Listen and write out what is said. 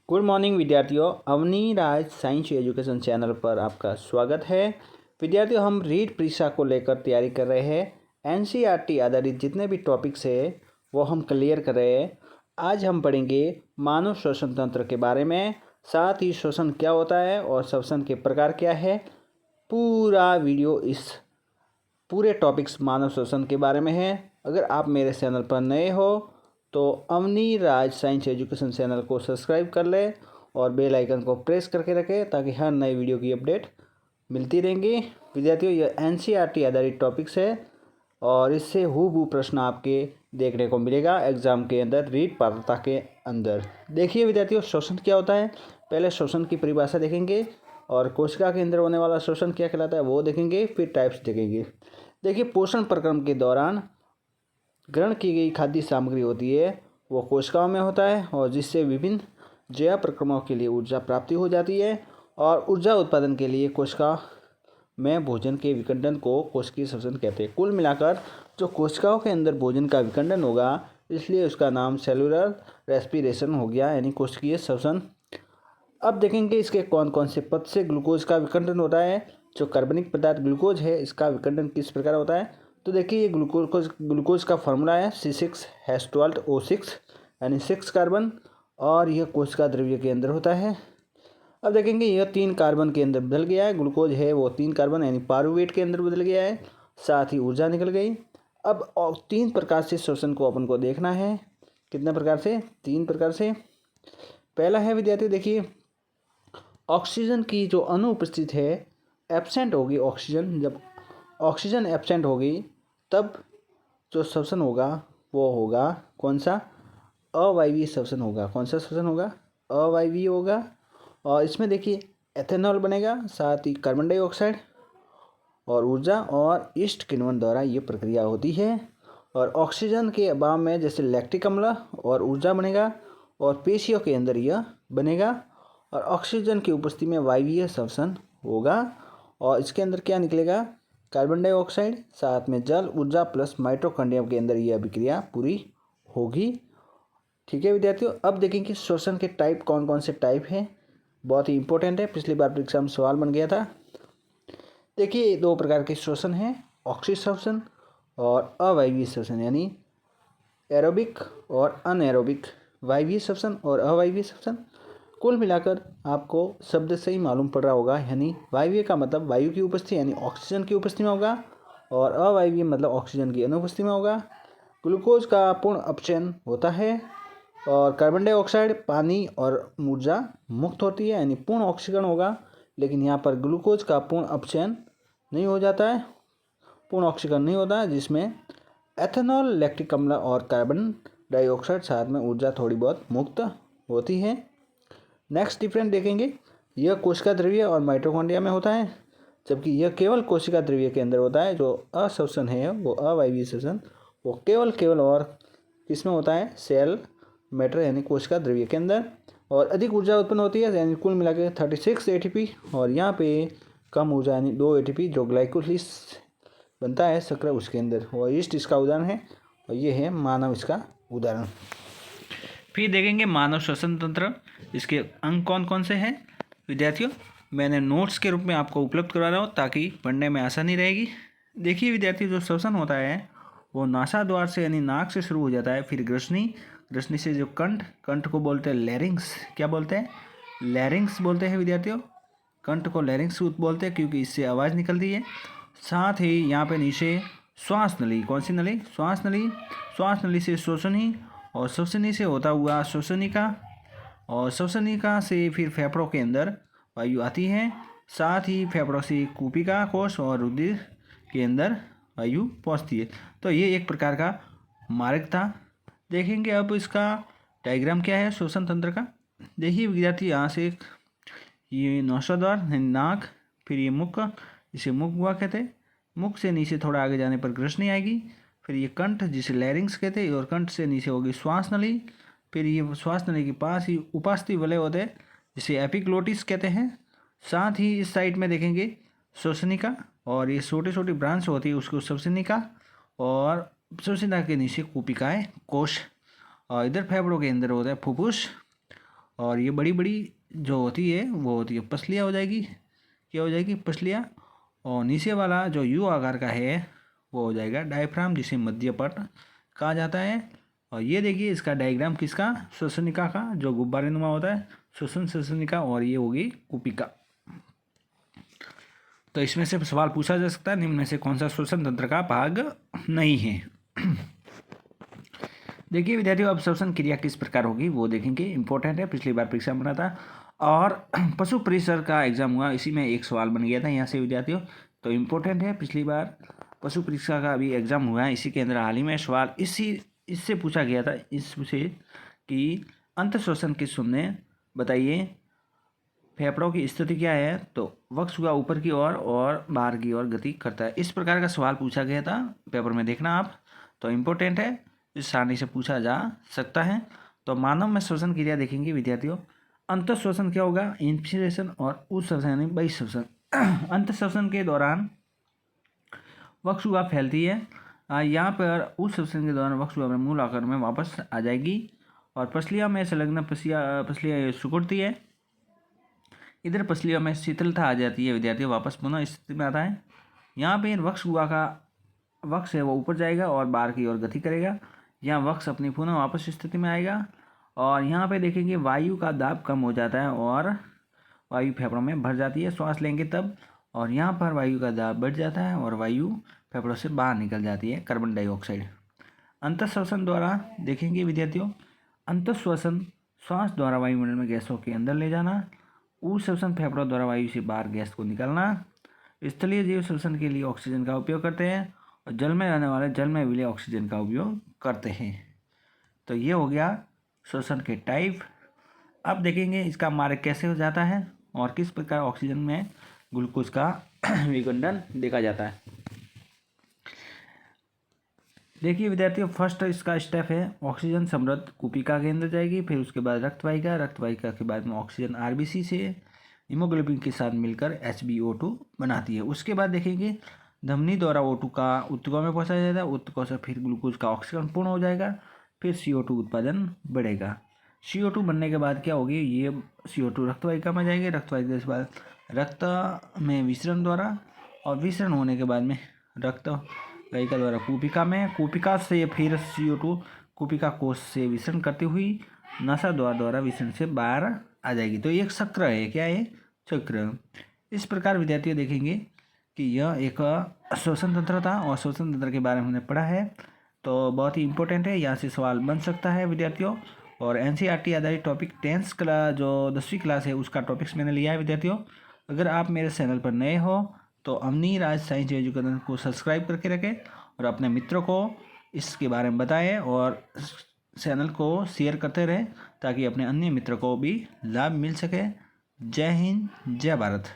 Good morning विद्यार्थियों, अवनी राज science education channel पर आपका स्वागत है। विद्यार्थियों, हम रीट परीक्षा को लेकर तैयारी कर रहे हैं। एनसीईआरटी आधारित जितने भी टॉपिक्स है वो हम क्लियर कर रहे हैं। आज हम पढ़ेंगे मानव श्वसन तंत्र के बारे में, साथ ही श्वसन क्या होता है और श्वसन के प्रकार क्या है। पूरा वीडियो इस पूरे टॉपिक्स मानव श्वसन के बारे में है। अगर आप मेरे चैनल पर नए हो तो अवनी राज साइंस एजुकेशन चैनल को सब्सक्राइब कर ले और बेल आइकन को प्रेस करके रखें ताकि हर नई वीडियो की अपडेट मिलती रहेंगी। विद्यार्थियों, यह एनसीईआरटी आधारित टॉपिक्स है और इससे हूबहू प्रश्न आपके देखने को मिलेगा एग्जाम के अंदर, रीट पात्रता के अंदर। देखिए विद्यार्थियों, श्वसन क्या होता है। पहले श्वसन की परिभाषा देखेंगे और कोशिका के अंदर होने वाला श्वसन क्या कहलाता है वो देखेंगे, फिर टाइप्स देखेंगे। देखिए, पोषण प्रक्रम के दौरान ग्रहण की गई खाद्य सामग्री होती है वो कोशिकाओं में होता है और जिससे विभिन्न जैव प्रक्रमों के लिए ऊर्जा प्राप्ति हो जाती है और ऊर्जा उत्पादन के लिए कोशिका में भोजन के विखंडन को कोशिकीय श्वसन कहते हैं। कुल मिलाकर जो कोशिकाओं के अंदर भोजन का विखंडन होगा इसलिए उसका नाम सेलुलर रेस्पिरेशन हो गया, यानी कोशिकीय श्वसन। अब देखेंगे इसके कौन कौन से पद से ग्लूकोज का विखंडन होता है। जो कार्बनिक पदार्थ ग्लूकोज है इसका विखंडन किस प्रकार होता है, तो देखिए ये ग्लूकोज का फार्मूला है C6H12O6 यानी 6 कार्बन, और यह कोशिका द्रव्य के अंदर होता है। अब देखेंगे यह 3 कार्बन के अंदर बदल गया है, ग्लूकोज है वो 3 कार्बन यानी पारुवेट के अंदर बदल गया है, साथ ही ऊर्जा निकल गई। अब 3 प्रकार से श्वसन को अपन को देखना है। कितने प्रकार से? 3 प्रकार से। पहला है विद्यार्थी, देखिए ऑक्सीजन की जो अनुपस्थित है, एब्सेंट होगी ऑक्सीजन, जब ऑक्सीजन एब्सेंट होगी तब जो श्वसन होगा वो होगा कौन सा? अवायवीय श्वसन होगा। कौन सा श्वसन होगा? अवायवीय होगा। और इसमें देखिए एथेनॉल बनेगा, साथ ही कार्बन डाइऑक्साइड और ऊर्जा और ईस्ट किण्वन द्वारा ये प्रक्रिया होती है। और ऑक्सीजन के अभाव में जैसे लैक्टिक अम्ल और ऊर्जा बनेगा और पेशियों के अंदर यह बनेगा। और ऑक्सीजन की उपस्थिति में वायवीय श्वसन होगा और इसके अंदर क्या निकलेगा? कार्बन डाइऑक्साइड, साथ में जल, ऊर्जा प्लस माइटोकॉन्ड्रियम के अंदर यह अभिक्रिया पूरी होगी। ठीक है विद्यार्थियों, अब देखेंगे श्वसन के टाइप कौन कौन से टाइप हैं। बहुत ही इंपॉर्टेंट है, पिछली बार परीक्षा में सवाल बन गया था। देखिए 2 प्रकार के श्वसन हैं, ऑक्सीय श्वसन और अवायवीय श्वसन, यानी एरोबिक और अनएरोबिक, वायवीय श्वसन और अवायवीय श्वसन। कुल मिलाकर आपको शब्द से ही मालूम पड़ रहा होगा, यानी वायवीय का मतलब वायु की उपस्थिति यानी ऑक्सीजन की उपस्थिति में होगा और अवायवीय मतलब ऑक्सीजन की अनुपस्थिति में होगा। ग्लूकोज का पूर्ण अपचयन होता है और कार्बन डाइऑक्साइड, पानी और ऊर्जा मुक्त होती है, यानी पूर्ण ऑक्सीकरण होगा। लेकिन यहाँ पर ग्लूकोज का पूर्ण अपचयन नहीं हो जाता है, पूर्ण ऑक्सीकरण नहीं होता है, जिसमें एथेनॉल, लैक्टिक अम्ल और कार्बन डाइऑक्साइड साथ में ऊर्जा थोड़ी बहुत मुक्त होती है। नेक्स्ट डिफरेंट देखेंगे, यह कोशिका द्रव्य और माइटोकॉन्ड्रिया में होता है, जबकि यह केवल कोशिका द्रव्य के अंदर होता है। जो अश्वसन है वो अवायवीय श्वसन वो केवल और किसमें होता है? सेल मैटर यानी कोशिका द्रव्य के अंदर, और अधिक ऊर्जा उत्पन्न होती है, यानी कुल मिला के 36 ATP, और यहाँ पे कम ऊर्जा यानी 2 ATP जो ग्लाइकोलिस बनता है शर्करा उसके अंदर, और ईस्ट इसका उदाहरण है और ये है मानव इसका उदाहरण। फिर देखेंगे मानव श्वसन तंत्र, इसके अंग कौन कौन से हैं। विद्यार्थियों, मैंने नोट्स के रूप में आपको उपलब्ध करवा रहा हूँ ताकि पढ़ने में आसानी रहेगी। देखिए विद्यार्थियों, जो श्वसन होता है वो नासा द्वार से यानी नाक से शुरू हो जाता है, फिर ग्रसनी से जो कंठ को बोलते हैं लैरिंग्स। क्या बोलते हैं? लैरिंग्स बोलते हैं विद्यार्थियों। कंठ को लैरिंग्स बोलते हैं क्योंकि इससे आवाज़ निकलती है। साथ ही यहाँ पे नीचे श्वास नली, कौन सी नली? श्वास नली से श्वसनी, और श्वसनी से होता हुआ श्वसनिका, और श्वसनिका से फिर फेफड़ों के अंदर वायु आती है। साथ ही फेफड़ों से कूपिका कोश और रुधिर के अंदर वायु पहुंचती है। तो ये एक प्रकार का मार्ग था। देखेंगे अब इसका डायग्राम क्या है श्वसन तंत्र का। देखिए विद्यार्थी, यहाँ से ये नौशाद्वार नाक, फिर ये मुख, इसे मुख हुआ कहते हैं। मुख से नीचे थोड़ा आगे जाने पर ग्रसनी आएगी, फिर ये कंठ जिसे लैरिंग्स कहते हैं, और कंठ से नीचे होगी श्वास नली, फिर ये श्वास नली के पास ही उपास्थि वलय होते हैं जिसे एपिग्लोटिस कहते हैं। साथ ही इस साइड में देखेंगे श्वसनिका, और ये छोटी छोटी ब्रांच होती है उसको श्वसनिका, और श्वसनिका के नीचे कूपिकाएँ कोश, और इधर फेफड़ों के अंदर होता है फुफ्फुस, और ये बड़ी बड़ी जो होती है वो होती है पसलियाँ हो जाएगी, क्या हो जाएगी, पसलियाँ। और नीचे वाला जो यू आकार का है वो हो जाएगा डायफ्राम, जिसे मध्यपट कहा जाता है। और ये देखिए इसका डायग्राम किसका, श्वसनिका का, जो गुब्बारे नुमा होता है, श्वसनिका। और ये होगी कुपिका। तो इसमें से सवाल पूछा जा सकता है, निम्न में से कौन सा श्वसन तंत्र का भाग नहीं है। देखिए विद्यार्थियों, अब श्वसन क्रिया किस प्रकार होगी वो देखेंगे, इंपॉर्टेंट है, पिछली बार परीक्षा में बना था। और पशु परिसर का एग्जाम हुआ, इसी में एक सवाल बन गया था यहाँ से विद्यार्थियों, तो इम्पोर्टेंट है। पिछली बार पशु परीक्षा का अभी एग्जाम हुआ है, इसी के अंदर हाल ही में सवाल इससे पूछा गया था, इससे कि अंत श्वसन किस सुनने बताइए, फेफड़ों की स्थिति क्या है, तो वक्ष हुआ ऊपर की ओर और बाहर की ओर गति करता है। इस प्रकार का सवाल पूछा गया था, पेपर में देखना आप, तो इम्पोर्टेंट है, इस सारणी से पूछा जा सकता है। तो मानव में श्वसन क्रिया देखेंगे विद्यार्थियों, अंत श्वसन क्या होगा, इंस्पिरेशन, और उत्श्वसन यानी बहिश्वसन। अंत श्वसन के दौरान वक्षुआ फैलती है, यहाँ पर उत्श्वसन के दौरान वक्षुआ में मूल आकार में वापस आ जाएगी, और पसलिया में संलग्न पसलिया सिकुड़ती है, इधर पसलियों में शीतलता आ जाती है विद्यार्थियों, वापस पुनः स्थिति में आता है। यहाँ पे वक्ष है वो ऊपर जाएगा और बाहर की ओर गति करेगा, यहाँ वक्ष अपनी पुनः वापस स्थिति में आएगा। और यहाँ पे देखेंगे वायु का दाब कम हो जाता है और वायु फेफड़ों में भर जाती है, श्वास लेंगे तब, और यहाँ पर वायु का दाब बढ़ जाता है और वायु फेफड़ों से बाहर निकल जाती है, कार्बन डाइऑक्साइड। अंतःश्वसन द्वारा देखेंगे विद्यार्थियों, अंतःश्वसन श्वास द्वारा वायुमंडल में गैसों के अंदर ले जाना, उत्श्वसन फेफड़ों द्वारा वायु से बाहर गैस को निकालना। स्थलीय जीव श्वसन के लिए ऑक्सीजन का उपयोग करते हैं और जल में रहने वाले जल में विलय ऑक्सीजन का उपयोग करते हैं। तो ये हो गया श्वसन के टाइप। अब देखेंगे इसका मार्ग कैसे हो जाता है और किस प्रकार ऑक्सीजन में ग्लूकोज का विघटन देखा जाता है। देखिए विद्यार्थियों, फर्स्ट इसका स्टेप है ऑक्सीजन समृद्ध कुपिका के अंदर जाएगी, फिर उसके बाद रक्तवाहिका के बाद में ऑक्सीजन आरबीसी से हीमोग्लोबिन के साथ मिलकर HbO2 बनाती है। उसके बाद देखेंगे धमनी द्वारा O2 का ऊतकों में पहुंचाया जाता है, ऊतकों से फिर ग्लूकोज का ऑक्सीकरण पूर्ण हो जाएगा, फिर CO2 उत्पादन बढ़ेगा। CO2 बनने के बाद क्या होगी, ये CO2 रक्तवाहिका में जाएंगे, रक्तवाहिका के बाद रक्त में विसरण द्वारा, और विसरण होने के बाद में रक्त वाहिका द्वारा कुपिका से फिर CO2 कुपिका कोश से विसरण करती हुई नसा द्वारा विसरण से बाहर आ जाएगी। तो ये एक चक्र है, क्या है, चक्र। इस प्रकार विद्यार्थी देखेंगे कि यह एक श्वसन तंत्र था और श्वसन तंत्र के बारे में हमने पढ़ा है, तो बहुत ही इंपॉर्टेंट है, यहाँ से सवाल बन सकता है विद्यार्थियों। और NCERT आधारित टॉपिक 10th क्लास जो 10वीं क्लास है उसका टॉपिक्स मैंने लिया है विद्यार्थियों। अगर आप मेरे चैनल पर नए हो तो अवनी राज साइंस एजुकेशन को सब्सक्राइब करके रखें और अपने मित्रों को इसके बारे में बताएं और चैनल को शेयर करते रहें ताकि अपने अन्य मित्रों को भी लाभ मिल सके। जय हिंद, जय भारत।